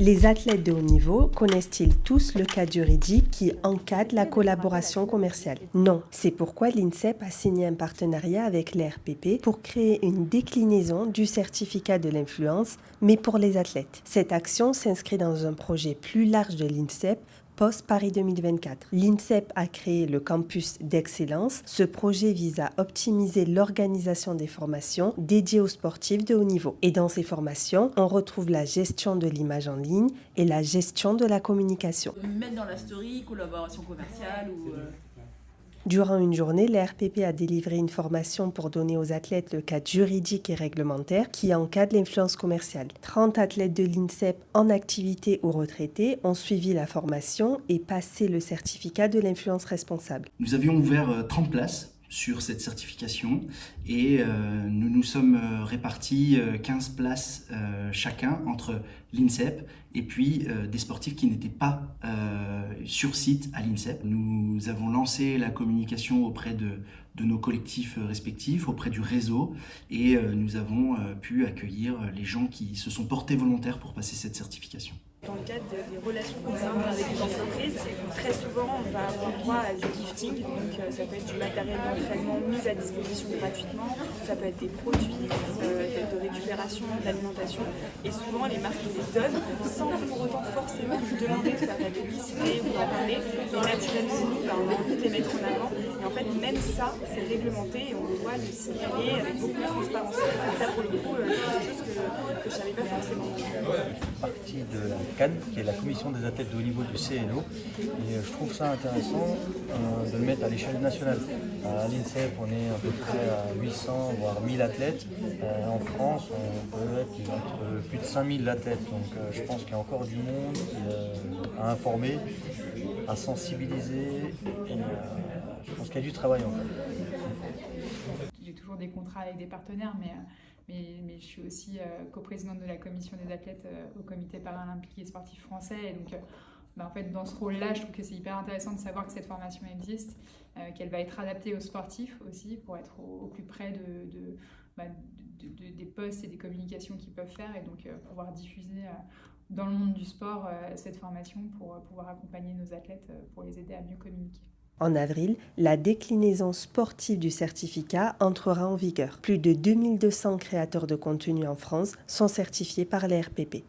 Les athlètes de haut niveau connaissent-ils tous le cadre juridique qui encadre la collaboration commerciale? Non, c'est pourquoi l'INSEP a signé un partenariat avec l'ERPP pour créer une déclinaison du certificat de l'influence, mais pour les athlètes. Cette action s'inscrit dans un projet plus large de l'INSEP, Post-Paris 2024. L'INSEP a créé le campus d'excellence. Ce projet vise à optimiser l'organisation des formations dédiées aux sportifs de haut niveau. Et dans ces formations, on retrouve la gestion de l'image en ligne et la gestion de la communication. Mettre dans la story, collaboration commerciale ou... Durant une journée, l'ERPP a délivré une formation pour donner aux athlètes le cadre juridique et réglementaire qui encadre l'influence commerciale. 30 athlètes de l'INSEP en activité ou retraités ont suivi la formation et passé le certificat de l'influence responsable. Nous avions ouvert 30 places sur cette certification et nous nous sommes répartis 15 places chacun entre l'INSEP et puis des sportifs qui n'étaient pas sur site à l'INSEP. Nous avons lancé la communication auprès de nos collectifs respectifs, auprès du réseau et nous avons pu accueillir les gens qui se sont portés volontaires pour passer cette certification. Dans le cadre des relations commerciales avec les entreprises, très souvent on va avoir droit à du gifting, donc ça peut être du matériel d'entraînement mis à disposition gratuitement, ça peut être des produits de récupération, d'alimentation, et souvent les marques les donnent sans pour autant forcément nous demander de faire de la publicité ou d'en parler, mais naturellement nous on a envie de les mettre en avant, et en fait même ça c'est réglementé et on doit le signaler avec beaucoup de transparence. Ça pour le coup c'est quelque chose que je ne savais pas forcément. Partie de la CAN, qui est la commission des athlètes de haut niveau du CNO, et je trouve ça intéressant de le mettre à l'échelle nationale. À l'INSEP, on est à peu près à 800 voire 1000 athlètes. En France, on peut être entre plus de 5000 athlètes, donc je pense qu'il y a encore du monde à informer, à sensibiliser, et je pense qu'il y a du travail encore. J'ai toujours des contrats avec des partenaires, mais je suis aussi coprésidente de la commission des athlètes au comité paralympique et sportif français. Et donc, en fait, dans ce rôle-là, je trouve que c'est hyper intéressant de savoir que cette formation existe, qu'elle va être adaptée aux sportifs aussi, pour être au plus près des postes et des communications qu'ils peuvent faire, et donc pouvoir diffuser dans le monde du sport cette formation pour pouvoir accompagner nos athlètes, pour les aider à mieux communiquer. En avril, la déclinaison sportive du certificat entrera en vigueur. Plus de 2200 créateurs de contenu en France sont certifiés par l'ERPP.